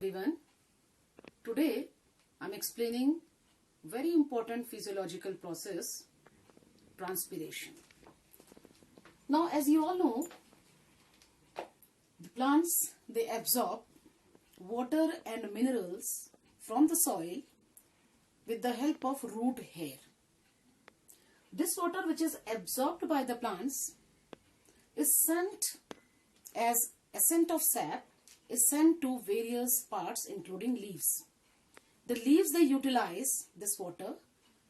everyone. Today I'm explaining very important physiological process, transpiration. Now, as you all know, the plants, they absorb water and minerals from the soil with the help of root hair. This water which is absorbed by the plants is sent as ascent of sap is sent to various parts including leaves. The leaves, they utilize this water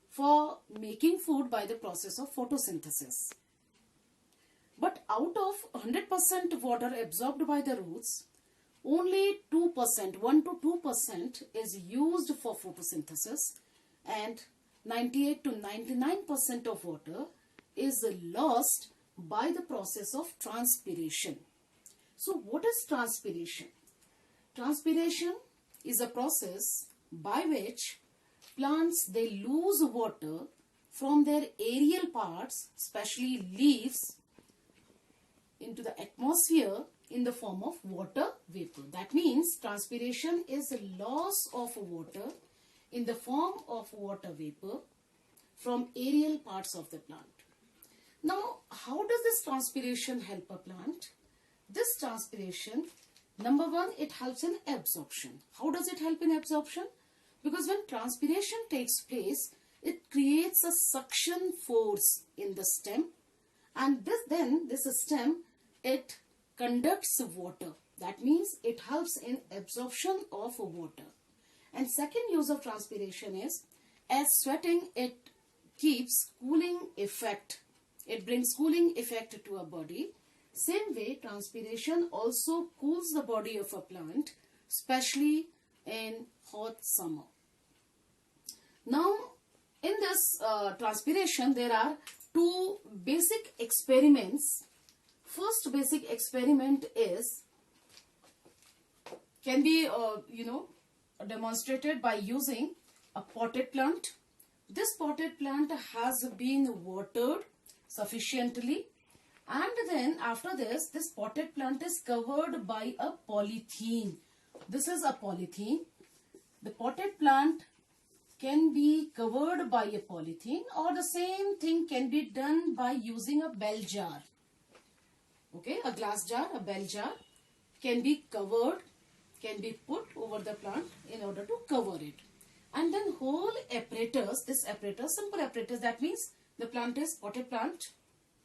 for making food by the process of photosynthesis. But out of 100% water absorbed by the roots, only 2%, 1 to 2% is used for photosynthesis, and 98 to 99% of water is lost by the process of transpiration. So what is transpiration? Transpiration is a process by which plants, they lose water from their aerial parts, especially leaves, into the atmosphere in the form of water vapor. That means transpiration is a loss of water in the form of water vapor from aerial parts of the plant. Now, how does this transpiration help a plant? This transpiration, number one, it helps in absorption. How does it help in absorption? Because when transpiration takes place, it creates a suction force in the stem, and this stem, it conducts water. That means it helps in absorption of water. And second use of transpiration is, as sweating, it keeps cooling effect. It brings cooling effect to a body. Same way, transpiration also cools the body of a plant, especially in hot summer. Now, in this transpiration, there are two basic experiments. First basic experiment can be demonstrated by using a potted plant. This potted plant has been watered sufficiently, and then after this potted plant is covered by a polythene. This is a polythene. The potted plant can be covered by a polythene, or the same thing can be done by using a bell jar. Okay, a glass jar, a bell jar can be covered, can be put over the plant in order to cover it. And then whole apparatus, this apparatus, simple apparatus, that means the plant is potted plant.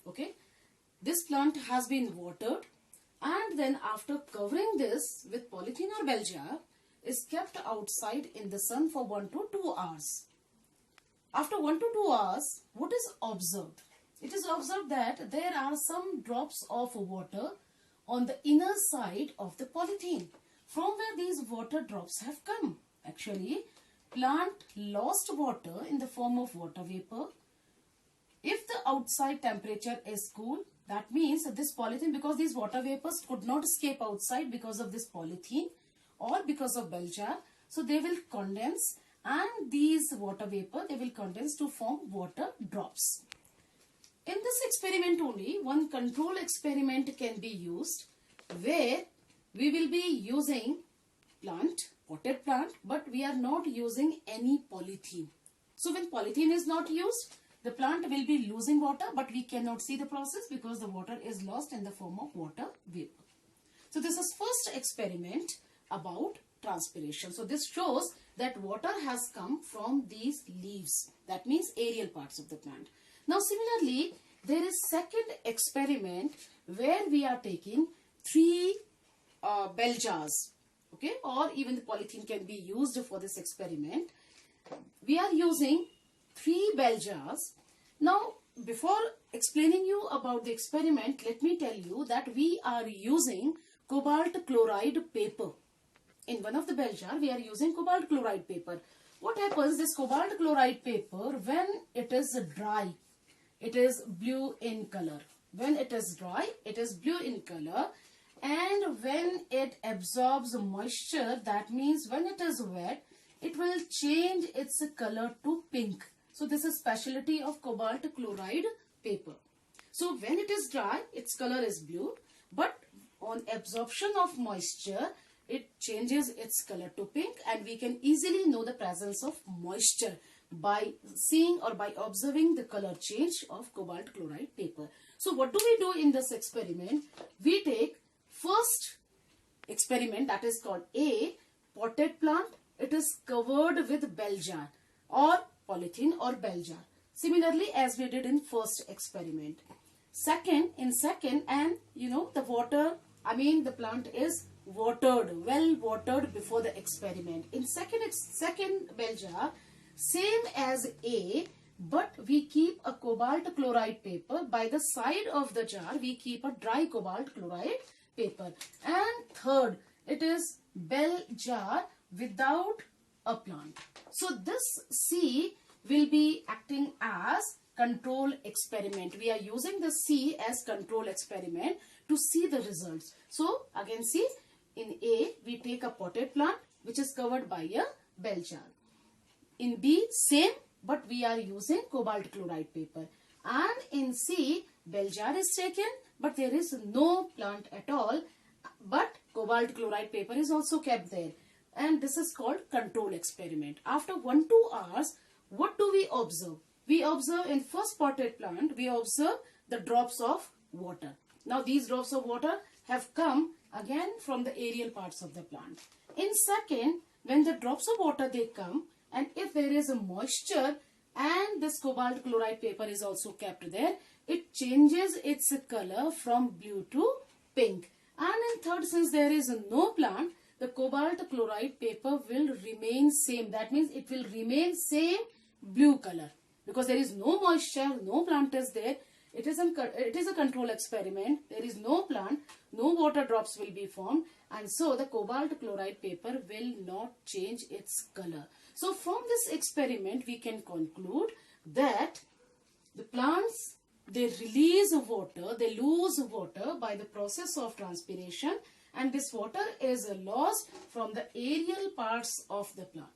Okay, this plant has been watered, and then after covering this with polythene or bell jar, is kept outside in the sun for 1 to 2 hours. After 1 to 2 hours, what is observed? It is observed that there are some drops of water on the inner side of the polythene. From where these water drops have come? Actually, plant lost water in the form of water vapor. If the outside temperature is cool, that means this polythene, because these water vapors could not escape outside because of this polythene or because of bell jar, so they will condense, and these water vapor, they will condense to form water drops. In this experiment only, one control experiment can be used, where we will be using potted plant, but we are not using any polythene. So when polythene is not used, the plant will be losing water, but we cannot see the process because the water is lost in the form of water vapor. So this is first experiment about transpiration. So this shows that water has come from these leaves. That means aerial parts of the plant. Now similarly, there is second experiment where we are taking 3 bell jars. Okay, or even the polythene can be used for this experiment. We are using 3 bell jars. Now, before explaining you about the experiment, let me tell you that we are using cobalt chloride paper. In one of the bell jar, we are using cobalt chloride paper. What happens, this cobalt chloride paper, when it is dry, it is blue in color. When it is dry, it is blue in color. And when it absorbs moisture, that means when it is wet, it will change its color to pink. So this is specialty of cobalt chloride paper. So when it is dry, its color is blue, but on absorption of moisture, it changes its color to pink, and we can easily know the presence of moisture by seeing or by observing the color change of cobalt chloride paper. So what do we do in this experiment? We take first experiment, that is called A, potted plant. It is covered with bell jar or polythene or bell jar, similarly as we did in first experiment. In second, and the water, the plant is watered, well watered before the experiment. In second bell jar, same as A, but we keep a cobalt chloride paper. By the side of the jar, we keep a dry cobalt chloride paper. And third, it is bell jar without a plant. So this C will be acting as control experiment. We are using the C as control experiment to see the results. So again, see, in A, we take a potted plant which is covered by a bell jar. In B, same, but we are using cobalt chloride paper. And in C, bell jar is taken, but there is no plant at all, but cobalt chloride paper is also kept there. And this is called control experiment. After 1-2 hours, what do we observe? We observe in first potted plant, we observe the drops of water. Now these drops of water have come again from the aerial parts of the plant. In second, when the drops of water they come, and if there is a moisture and this cobalt chloride paper is also kept there, it changes its color from blue to pink. And in third, since there is no plant, the cobalt chloride paper will remain same. That means it will remain same blue color. Because there is no moisture, no plant is there. It is a control experiment. There is no plant, no water drops will be formed, and so the cobalt chloride paper will not change its color. So from this experiment, we can conclude that the plants, they release water, they lose water by the process of transpiration, and this water is lost from the aerial parts of the plant.